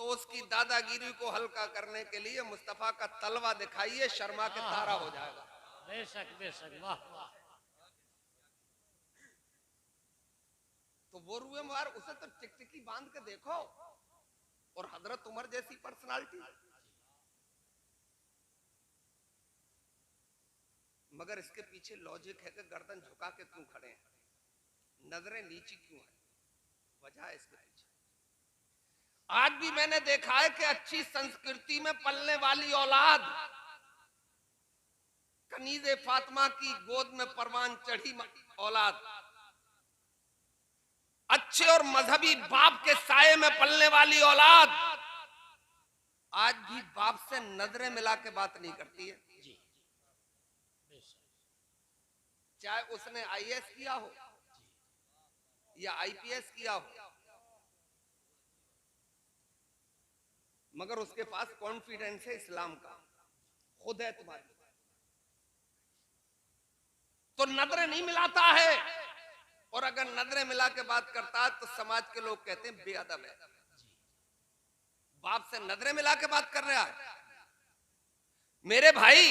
तो उसकी दादागिरी को हल्का करने के लिए मुस्तफा का तलवा दिखाइए, शर्मा के तारा हो जाएगा। बेशक बेशक, वाह वाह। तो वो रुए मार, उसे तो टिकटिकी बांध के देखो, और हजरत उमर जैसी पर्सनालिटी। मगर इसके पीछे लॉजिक है कि गर्दन झुका के क्यों खड़े हैं, नजरें नीची क्यों है, वजह है इसके पीछे। आज भी मैंने देखा है कि अच्छी संस्कृति में पलने वाली औलाद कनीज़े फातिमा की गोद में परवान चढ़ी औलाद, अच्छे और मजहबी बाप के साये में पलने वाली औलाद आज भी बाप से नजरें मिला के बात नहीं करती है। जी बेशक। चाहे उसने आईएएस किया हो या आईपीएस किया हो, मगर उसके पास कॉन्फिडेंस है इस्लाम का, खुद है तुम्हारी, तो नजरें नहीं मिलाता है। और अगर नजरें मिला के बात करता है तो समाज के लोग कहते हैं बेअदब है। बाप से नजरें मिला के बात कर रहा है। मेरे भाई,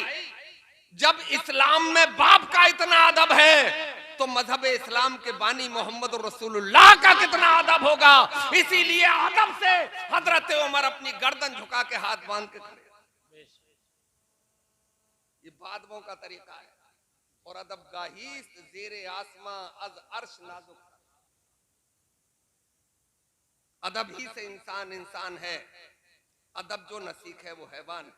जब इस्लाम में बाप का इतना अदब है तो मजहब इस्लाम के बानी मोहम्मद रसूलुल्लाह का कितना अदब होगा। इसीलिए अदब से हजरत उमर अपनी गर्दन झुका के हाथ बांध के खड़े। ये बादलों का तरीका है। और अदब गाहीस जेरे आसमां अज अर्श नाजुक, अदब ही से इंसान इंसान है, अदब जो न सीखे वो हैवान।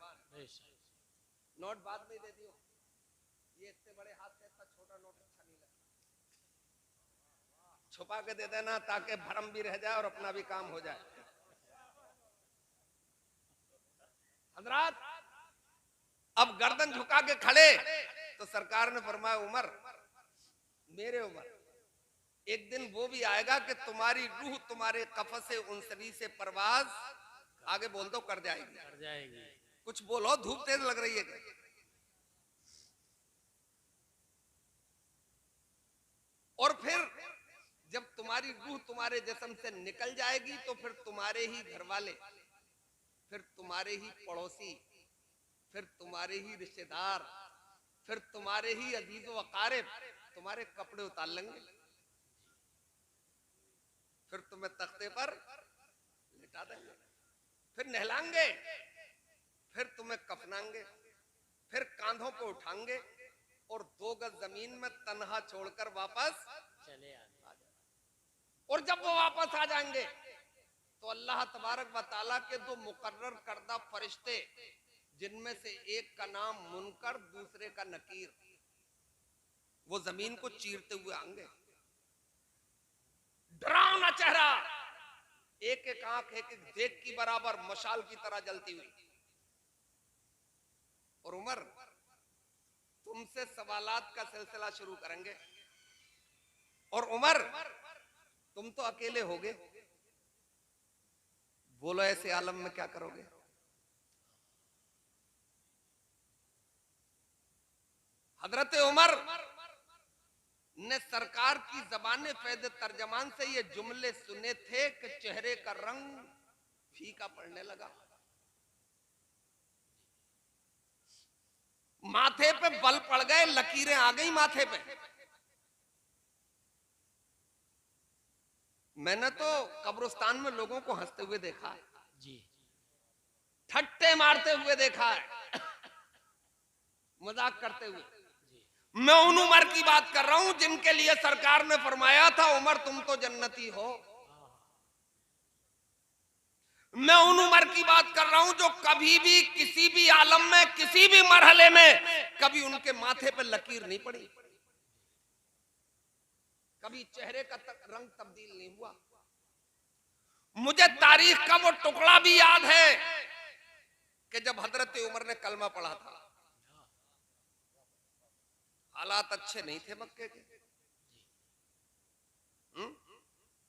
नोट बाद में दे दियो, ये इतने बड़े हाथ से इतना छोटा नोट अच्छा नहीं लगता, छुपा के दे देना ताकि भरम भी रह जाए और अपना भी काम हो जाए। हजरात, अब गर्दन झुका के खड़े तो सरकार ने फरमाया उमर, मेरे उमर, एक दिन वो भी आएगा कि तुम्हारी रूह तुम्हारे कफसे उनसरी से परवाज, आगे बोल दो, कर जाएगी। कुछ बोलो, धूप तेज लग रही है। और फिर जब तुम्हारी रूह तुम्हारे जिस्म से निकल जाएगी तो फिर तुम्हारे ही घर वाले, फिर तुम्हारे ही पड़ोसी, फिर तुम्हारे ही रिश्तेदार, फिर तुम्हारे ही अजीज व अकारिब तुम्हारे कपड़े उतार लेंगे, फिर तुम्हें तख्ते पर लिटा देंगे, फिर नहलाएंगे, फिर तुम्हें कफनाएंगे, फिर कांधों पे उठाएंगे और 2 गज जमीन में तन्हा छोड़कर वापस चले आए। और जब वो वापस आ जाएंगे तो अल्लाह तबारक व तआला के 2 मुकर्रर करदा फरिश्ते, जिनमें से एक का नाम मुनकर, दूसरे का नकीर, वो जमीन को चीरते हुए आएंगे। डरावना चेहरा, एक एक आंख एक एक देख की बराबर मशाल की तरह जलती हुई। और उमर, तुमसे सवालात का सिलसिला शुरू करेंगे। और उमर, तुम तो अकेले होगे, बोलो ऐसे आलम में क्या करोगे। हजरत उमर ने सरकार की ज़बान फैज़ तर्जमान से ये जुमले सुने थे कि चेहरे का रंग फीका पड़ने लगा, माथे पे बल पड़ गए, लकीरें आ गई माथे पे। मैंने तो कब्रिस्तान में लोगों को हंसते हुए देखा है जी, ठट्टे मारते हुए देखा है, मजाक करते हुए। मैं उन उमर की बात कर रहा हूं जिनके लिए सरकार ने फरमाया था उमर तुम तो जन्नती हो। मैं उन उमर की बात कर रहा हूं जो कभी भी किसी भी आलम में, किसी भी मरहले में कभी उनके माथे पे लकीर नहीं पड़ी, कभी चेहरे का रंग तब्दील नहीं हुआ। मुझे तारीख का वो टुकड़ा भी याद है कि जब हजरत उमर ने कलमा पढ़ा था, हालात अच्छे नहीं थे मक्के के।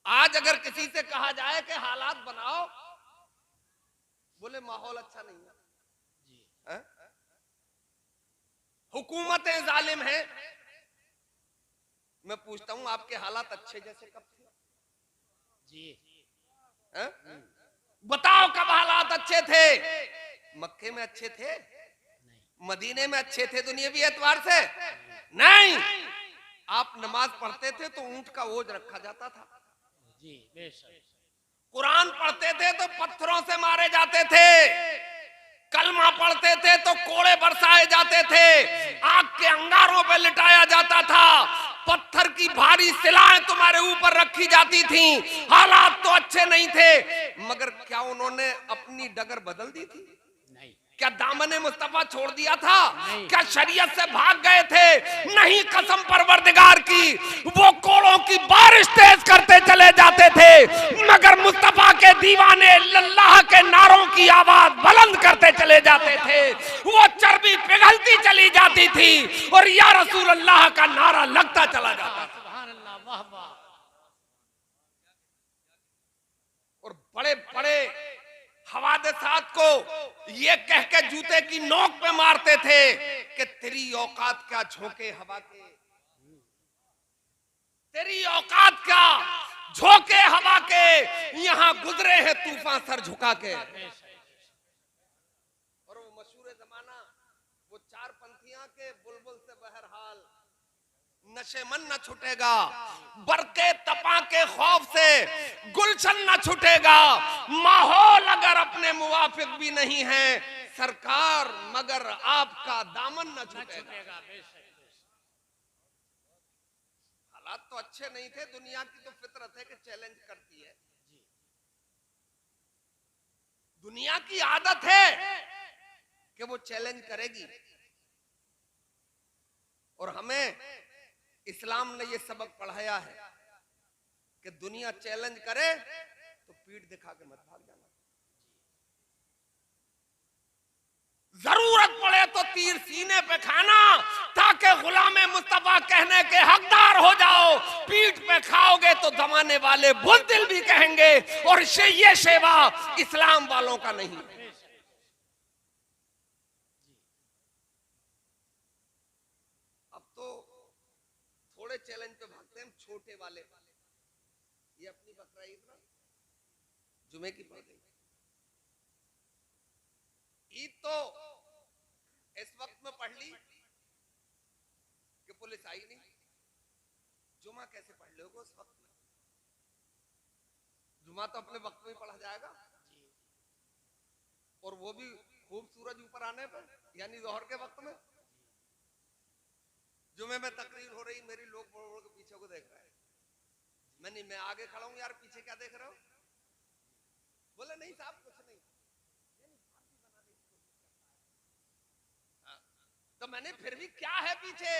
आज अगर किसी से कहा जाए कि हालात बनाओ, बोले माहौल अच्छा नहीं है, हुकूमतें जालिम है। मैं पूछता हूं आपके हालात अच्छे जैसे कब थे जी है? बताओ कब अच्छे थे। मक्के में अच्छे थे, नहीं मदीने में अच्छे थे दुनियावी एतबार से? नहीं। आप नमाज पढ़ते थे तो ऊंट का ओज रखा जाता था, जी बेशक कुरान पढ़ते थे तो पत्थरों से मारे जाते थे, कलमा पढ़ते थे तो कोड़े बरसाए जाते थे, आग के अंगारों पे लिटाया जाता था, पत्थर की भारी सिलाएं तुम्हारे ऊपर रखी जाती थीं। हालात तो अच्छे नहीं थे, मगर क्या उन्होंने अपनी डगर बदल दी थी? नहीं क्या दामने मुस्तफा छोड़ दिया था? नहीं। क्या शरीयत से भाग गए थे? नहीं, कसम परवरदिगार की, वो कोड़ों की बारिश तेज करते चले जाते थे, मगर मुस्तफा के दीवाने अल्लाह के नारों की आवाज बुलंद करते चले जाते थे। वो चर्बी पिघलती चली जाती थी और या रसूल अल्लाह का नारा लगता चला जाता था। सुभान अल्लाह वाह वाह और बड़े बड़े हवादसात को ये कह के जूते की नोक पे मारते थे कि तेरी औकात क्या झोंके हवा के, तेरी औकात क्या झोंके हवा के, यहां गुजरे हैं तूफान सर झुका के। और वो मशहूर जमाना, वो चार पंथियां के बुलबुल से बहरहाल, नशे मन न छूटेगा, बरके तपा के खौफ से गुलशन न छूटेगा, माहौल अगर अपने मुवाफिक भी नहीं है सरकार, मगर आपका दामन न छूटेगा। हालात तो अच्छे नहीं थे, दुनिया की तो फितरत है कि चैलेंज करती है, दुनिया की आदत है कि वो चैलेंज करेगी। और हमें इस्लाम ने ये सबक पढ़ाया है कि दुनिया चैलेंज करे तो पीठ दिखा के मत भाग जाना, जरूरत पड़े तो तीर सीने पे खाना, ताकि गुलामे मुस्तफा कहने के हकदार हो जाओ। पीठ पे खाओगे तो जमाने वाले बुज़दिल भी कहेंगे, और ये सेवा इस्लाम वालों का नहीं। अब तो थोड़े चैलेंज पे भागते हैं, छोटे वाले। ये अपनी बकरा ईद ना जुमे की पड़ गई, ईद तो इस वक्त में पढ़ ली कि पुलिस आई नहीं, जुमा कैसे पढ़ लोगे उस वक्त में? जुमा तो अपने वक्त में ही पढ़ा जाएगा, और वो भी खूब सूरज ऊपर आने पर, यानी जोहर के वक्त में। जुमे में तकरीर हो रही, मेरी लोग बोल बोल के पीछे को देख रहे हैं, मैं आगे खड़ा हूं, यार पीछे क्या देख रहे हो? बोले नहीं साहब कुछ नहीं। तो मैंने फिर भी क्या है पीछे?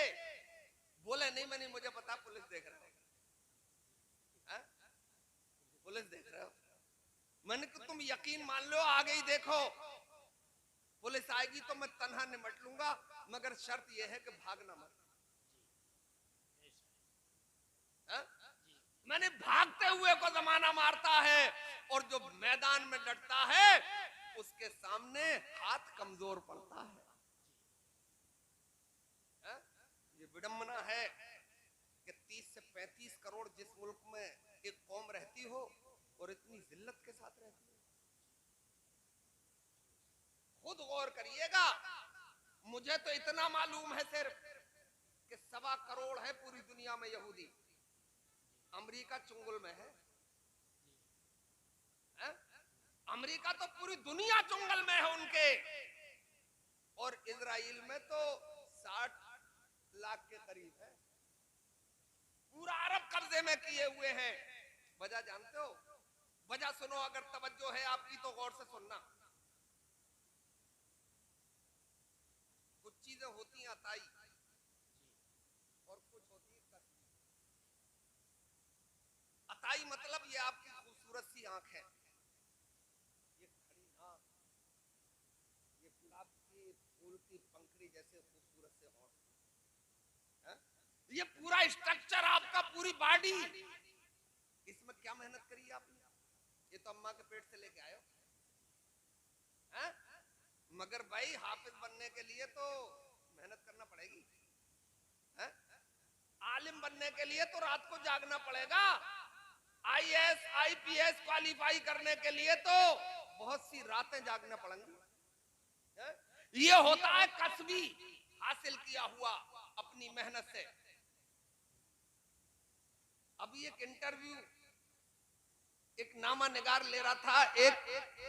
बोले नहीं, मुझे पता पुलिस देख रहे हो, पुलिस देख रहे हो। मैंने कहा तुम यकीन मान लो, आगे ही देखो, पुलिस आएगी तो मैं तन्हा निमट लूंगा, मगर शर्त यह है कि भागना मत। मैंने भागते हुए को जमाना मारता है, और जो मैदान में डटता है उसके सामने हाथ कमजोर पड़ता है। ये विडंबना है कि 30 से 35 करोड़ जिस मुल्क में एक कौम रहती हो और इतनी जिल्लत के साथ रहती है। खुद गौर करिएगा, मुझे तो इतना मालूम है सिर्फ कि 1.25 करोड़ है पूरी दुनिया में यहूदी, अमेरिका चुंगल में है? अमेरिका तो पूरी दुनिया चुंगल में है उनके, और इजराइल में तो 60 लाख के करीब है, पूरा अरब कब्जे में किए हुए हैं। वजह जानते हो? वजह सुनो, अगर तवज्जो है आपकी तो गौर से सुनना। कुछ चीजें होती हैं अताई और कुछ होती है कसमी। अताई मतलब ये आपकी खूबसूरत सी आंख है, ये खड़ी नाक, ये गुलाब के फूल की पंखड़ी जैसे खूबसूरत से होंठ, ये पूरा स्ट्रक्चर आपका, पूरी बॉडी, इसमें क्या मेहनत करी आपने? ये तो अम्मा के पेट से लेके आए हो, हैं? मगर भाई हाफिज बनने के लिए तो मेहनत करना पड़ेगी, हैं? आलिम बनने के लिए तो रात को जागना पड़ेगा, IAS IPS क्वालिफाई करने के लिए तो बहुत सी रातें जागना पड़ेंगी। ये होता है कसबी, हासिल किया हुआ अपनी मेहनत से। अभी एक इंटरव्यू एक नामा निगार ले रहा था एक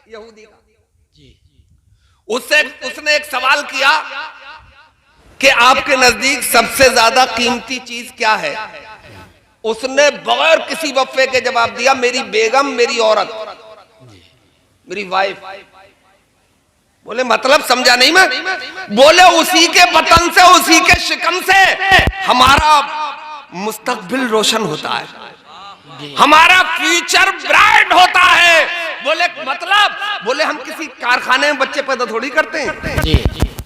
यहूदी का। जी उसने एक सवाल किया कि आपके नजदीक सबसे ज्यादा कीमती चीज क्या है। उसने बगैर किसी वफ़े के जवाब दिया, मेरी बेगम, मेरी औरत, मेरी वाइफ। बोले मतलब समझा नहीं मैं। बोले उसी के बतन से, उसी के शिकम से हमारा मुस्तकबिल रोशन होता है, हमारा फ्यूचर ब्राइट होता है। बोले मतलब, बोले हम किसी कारखाने में बच्चे पैदा थोड़ी करते हैं। जी